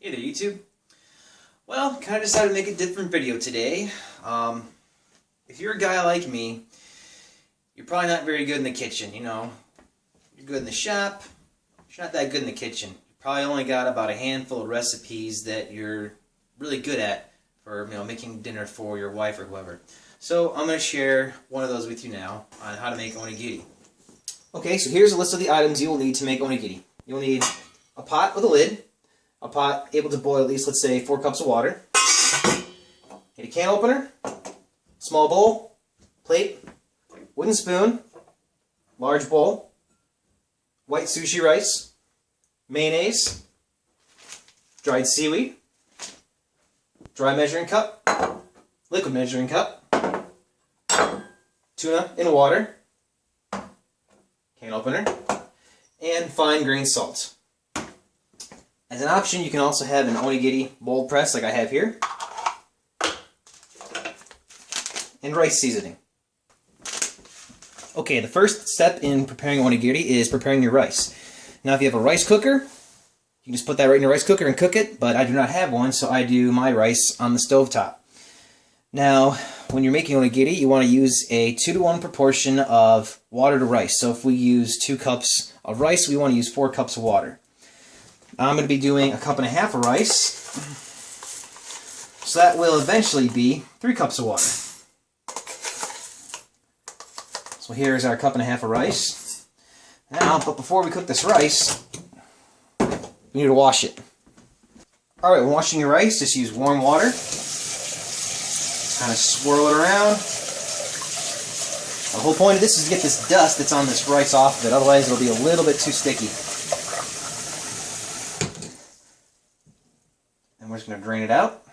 Hey there, YouTube. Well, kind of decided to make a different video today. If you're a guy like me, you're probably not very good in the kitchen, you know. You're good in the shop, but you're not that good in the kitchen. You probably only got about a handful of recipes that you're really good at for, making dinner for your wife or whoever. So I'm going to share one of those with you now on how to make onigiri. Okay, so here's a list of the items you will need to make onigiri. You'll need a pot with a lid, a pot able to boil at least, let's say, 4 cups of water. Get a can opener, small bowl, plate, wooden spoon, large bowl, white sushi rice, mayonnaise, dried seaweed, dry measuring cup, liquid measuring cup, tuna in water, can opener, and fine grained salt. As an option, you can also have an onigiri mold press like I have here, and rice seasoning. Okay, the first step in preparing onigiri is preparing your rice. Now if you have a rice cooker, you can just put that right in your rice cooker and cook it, but I do not have one, so I do my rice on the stovetop. Now, when you're making onigiri, you want to use a 2-to-1 proportion of water to rice. So if we use 2 cups of rice, we want to use 4 cups of water. I'm going to be doing 1.5 cups of rice, so that will eventually be 3 cups of water. So here's our 1.5 cups of rice. Now, but before we cook this rice, we need to wash it. Alright, when washing your rice, just use warm water. Kind of swirl it around. The whole point of this is to get this dust that's on this rice off of it, otherwise it'll be a little bit too sticky. And we're just going to drain it out.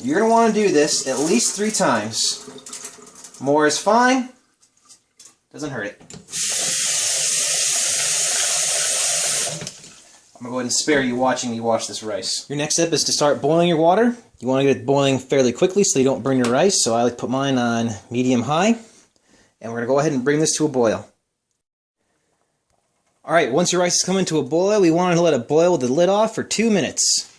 You're going to want to do this at least 3 times. More is fine. Doesn't hurt it. I'm going to go ahead and spare you watching me wash this rice. Your next step is to start boiling your water. You want to get it boiling fairly quickly so you don't burn your rice. So I like to put mine on medium-high. And we're going to go ahead and bring this to a boil. Alright, once your rice is coming to a boil, we want to let it boil with the lid off for 2 minutes.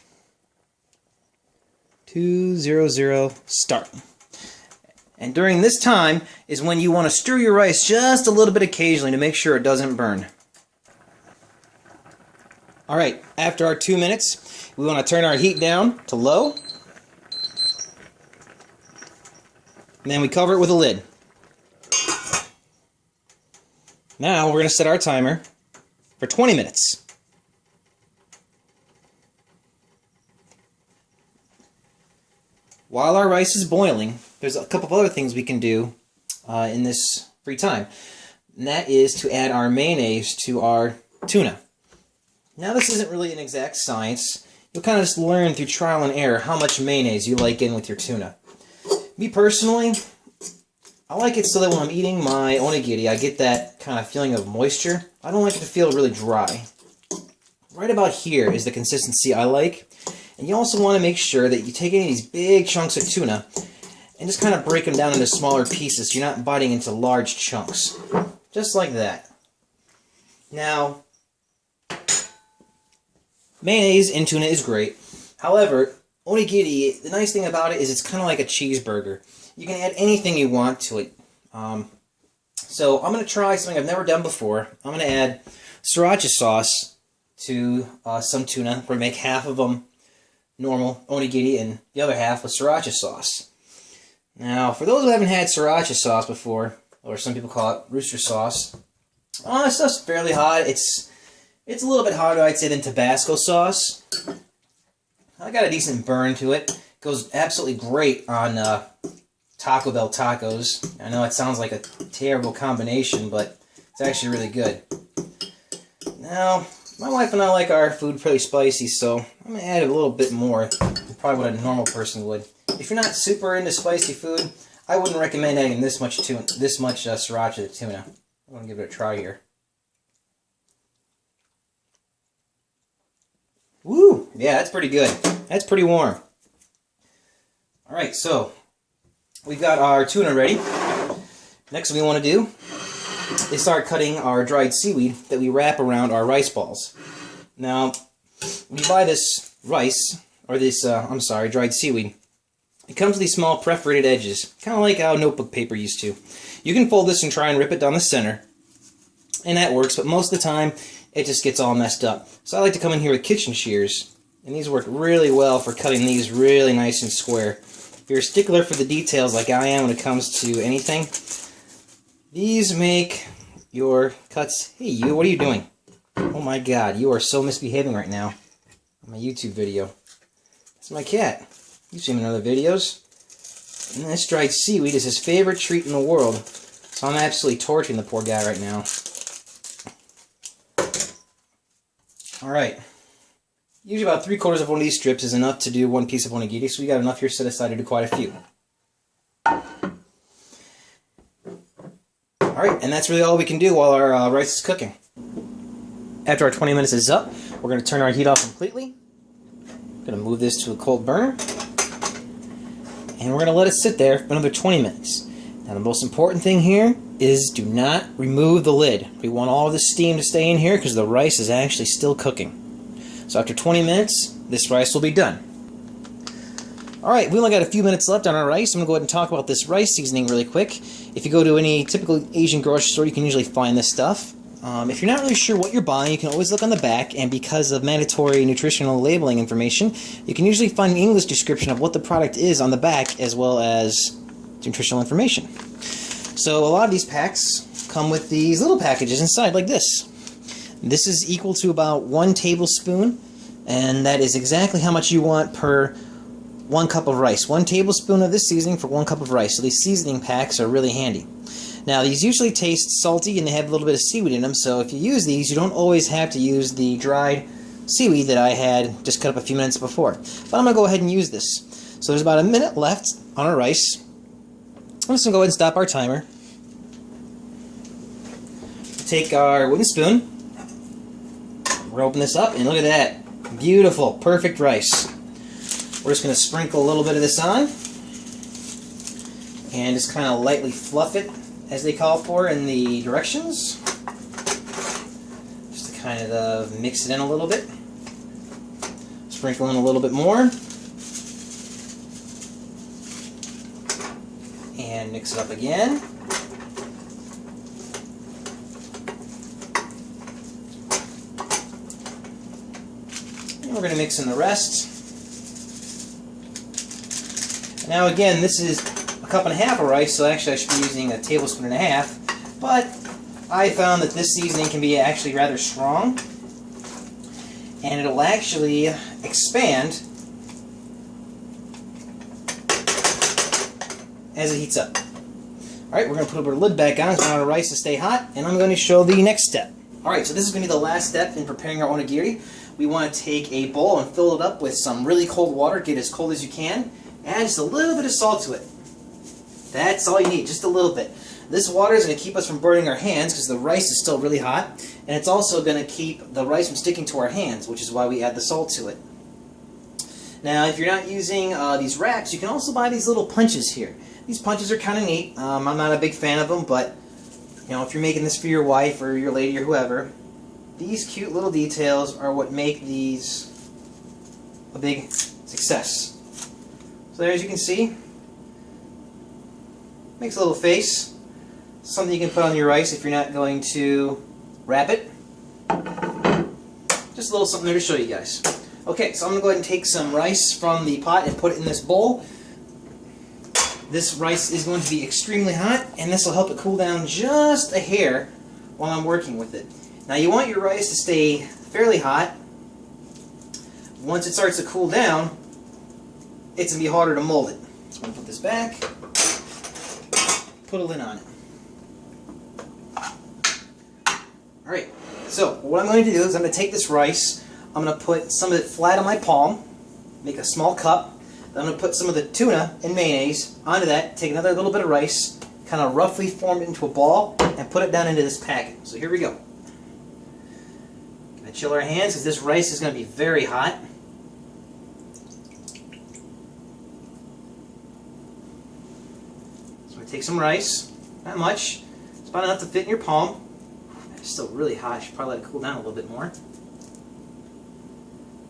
200 start. And during this time is when you want to stir your rice just a little bit occasionally to make sure it doesn't burn. Alright, after our 2 minutes, we want to turn our heat down to low. And then we cover it with a lid. Now we're going to set our timer for 20 minutes. While our rice is boiling, there's a couple of other things we can do in this free time. And that is to add our mayonnaise to our tuna. Now this isn't really an exact science. You'll kind of just learn through trial and error how much mayonnaise you like in with your tuna. Me personally, I like it so that when I'm eating my onigiri, I get that kind of feeling of moisture. I don't like it to feel really dry. Right about here is the consistency I like. And you also want to make sure that you take any of these big chunks of tuna and just kind of break them down into smaller pieces so you're not biting into large chunks. Just like that. Now, mayonnaise in tuna is great. However, onigiri, the nice thing about it is it's kind of like a cheeseburger. You can add anything you want to it. So I'm going to try something I've never done before. I'm going to add sriracha sauce to some tuna. We're going to make half of them normal onigiri and the other half with sriracha sauce. Now, for those who haven't had sriracha sauce before, or some people call it rooster sauce, this stuff's fairly hot. It's a little bit hotter, I'd say, than Tabasco sauce. I got a decent burn to it. It goes absolutely great on Taco Bell tacos. I know it sounds like a terrible combination, but it's actually really good. Now, my wife and I like our food pretty spicy, so I'm going to add a little bit more than probably what a normal person would. If you're not super into spicy food, I wouldn't recommend adding this much sriracha to tuna. I'm going to give it a try here. Woo! Yeah, that's pretty good. That's pretty warm. Alright, so we've got our tuna ready. Next we want to do is start cutting our dried seaweed that we wrap around our rice balls. Now, when you buy this rice, or this, dried seaweed, it comes with these small perforated edges, kind of like how notebook paper used to. You can fold this and try and rip it down the center, and that works, but most of the time, it just gets all messed up. So I like to come in here with kitchen shears, and these work really well for cutting these really nice and square. If you're a stickler for the details like I am when it comes to anything, these make your cuts... Hey, you, what are you doing? Oh my god, you are so misbehaving right now on my YouTube video. That's my cat. You've seen him in other videos. And this dried seaweed is his favorite treat in the world. So I'm absolutely torturing the poor guy right now. Alright. Usually about 3/4 of one of these strips is enough to do one piece of onigiri, so we got enough here set aside to do quite a few. Alright, and that's really all we can do while our rice is cooking. After our 20 minutes is up, we're going to turn our heat off completely. Going to move this to a cold burner. And we're going to let it sit there for another 20 minutes. Now the most important thing here is do not remove the lid. We want all of the steam to stay in here because the rice is actually still cooking. So after 20 minutes, this rice will be done. Alright, we only got a few minutes left on our rice. I'm going to go ahead and talk about this rice seasoning really quick. If you go to any typical Asian grocery store, you can usually find this stuff. If you're not really sure what you're buying, you can always look on the back, and because of mandatory nutritional labeling information, you can usually find an English description of what the product is on the back, as well as nutritional information. So a lot of these packs come with these little packages inside, like this. This is equal to about 1 tablespoon, and that is exactly how much you want per 1 cup of rice. 1 tablespoon of this seasoning for 1 cup of rice. So these seasoning packs are really handy. Now these usually taste salty and they have a little bit of seaweed in them, so if you use these, you don't always have to use the dried seaweed that I had just cut up a few minutes before. But I'm going to go ahead and use this. So there's about a minute left on our rice. I'm just going to go ahead and stop our timer. Take our wooden spoon. We're going to open this up and look at that. Beautiful, perfect rice. We're just going to sprinkle a little bit of this on and just kind of lightly fluff it as they call for in the directions. Just to kind of mix it in a little bit. Sprinkle in a little bit more. And mix it up again. And we're going to mix in the rest. Now again, this is a cup and a half of rice, so actually I should be using a tablespoon and a half, but I found that this seasoning can be actually rather strong, and it'll actually expand as it heats up. Alright, we're going to put a lid back on so we want our rice to stay hot, and I'm going to show the next step. Alright, so this is going to be the last step in preparing our onigiri. We want to take a bowl and fill it up with some really cold water, get as cold as you can, add just a little bit of salt to it. That's all you need, just a little bit. This water is going to keep us from burning our hands because the rice is still really hot, and it's also going to keep the rice from sticking to our hands, which is why we add the salt to it. Now, if you're not using these wraps, you can also buy these little punches here. These punches are kind of neat. I'm not a big fan of them, but you know, if you're making this for your wife or your lady or whoever, these cute little details are what make these a big success. So there, as you can see, makes a little face. Something you can put on your rice if you're not going to wrap it. Just a little something there to show you guys. Okay, so I'm going to go ahead and take some rice from the pot and put it in this bowl. This rice is going to be extremely hot, and this will help it cool down just a hair while I'm working with it. Now you want your rice to stay fairly hot. Once it starts to cool down, it's going to be harder to mold it. So I'm going to put this back, put a lid on it. Alright, so what I'm going to do is I'm going to take this rice, I'm going to put some of it flat on my palm, make a small cup, then I'm going to put some of the tuna and mayonnaise onto that, take another little bit of rice, kind of roughly form it into a ball, and put it down into this packet. So here we go. Going to chill our hands because this rice is going to be very hot. So I take some rice, not much, it's about enough to fit in your palm. It's still really hot. I should probably let it cool down a little bit more.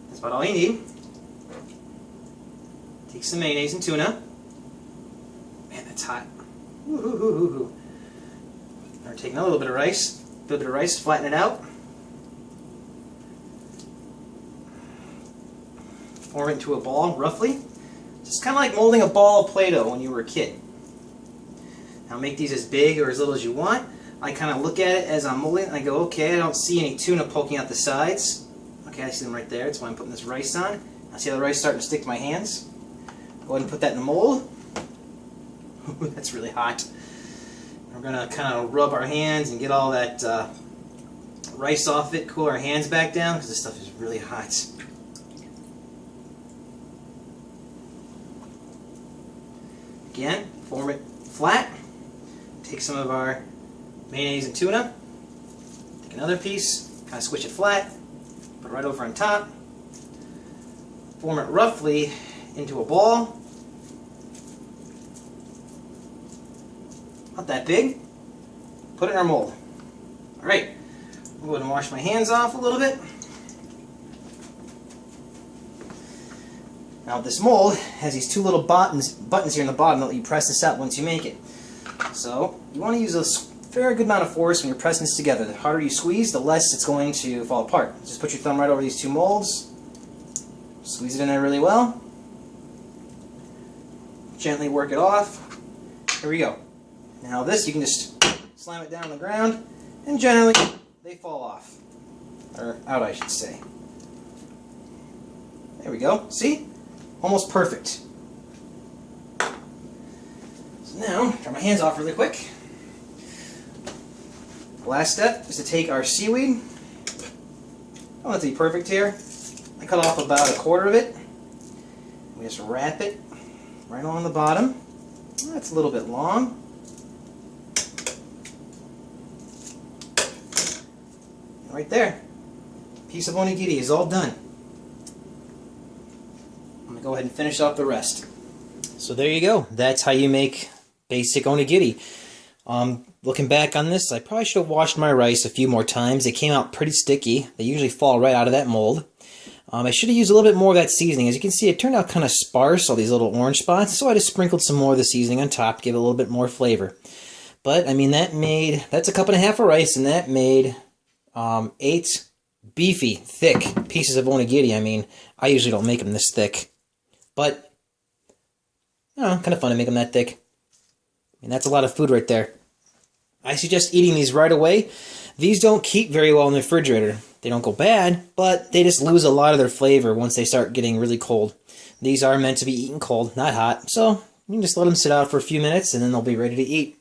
That's about all you need. Take some mayonnaise and tuna. Man, that's hot. Woo-hoo-hoo-hoo-hoo. Now we're taking a little bit of rice. A little bit of rice, flatten it out. Form it into a ball, roughly. Just kind of like molding a ball of Play-Doh when you were a kid. Now make these as big or as little as you want. I kind of look at it as I'm molding it and I go, okay, I don't see any tuna poking out the sides. Okay, I see them right there. That's why I'm putting this rice on. I see how the rice starting to stick to my hands. Go ahead and put that in the mold. That's really hot. We're going to kind of rub our hands and get all that rice off it, cool our hands back down because this stuff is really hot. Again, form it flat. Take some of our mayonnaise and tuna. Take another piece, kind of squish it flat. Put it right over on top. Form it roughly into a ball. Not that big. Put it in our mold. Alright, I'm going to wash my hands off a little bit. Now this mold has these two little buttons here in the bottom that let you press this out once you make it. So you want to use a fair good amount of force when you're pressing this together. The harder you squeeze, the less it's going to fall apart. Just put your thumb right over these two molds. Squeeze it in there really well. Gently work it off. Here we go. Now this, you can just slam it down on the ground, and generally they fall off. Or out, I should say. There we go. See? Almost perfect. So now, dry my hands off really quick. The last step is to take our seaweed. I want it to be perfect here. I cut off about 1/4 of it. We just wrap it right along the bottom. That's a little bit long. And right there. Piece of onigiri is all done. I'm going to go ahead and finish off the rest. So there you go. That's how you make basic onigiri. Looking back on this, I probably should have washed my rice a few more times. They came out pretty sticky. They usually fall right out of that mold. I should have used a little bit more of that seasoning. As you can see, it turned out kind of sparse, all these little orange spots, so I just sprinkled some more of the seasoning on top to give it a little bit more flavor. But, I mean, that's a 1.5 cups of rice, and that made 8 beefy, thick pieces of onigiri. I mean, I usually don't make them this thick. But, you know, kind of fun to make them that thick. And that's a lot of food right there. I suggest eating these right away. These don't keep very well in the refrigerator. They don't go bad, but they just lose a lot of their flavor once they start getting really cold. These are meant to be eaten cold, not hot. So you can just let them sit out for a few minutes and then they'll be ready to eat.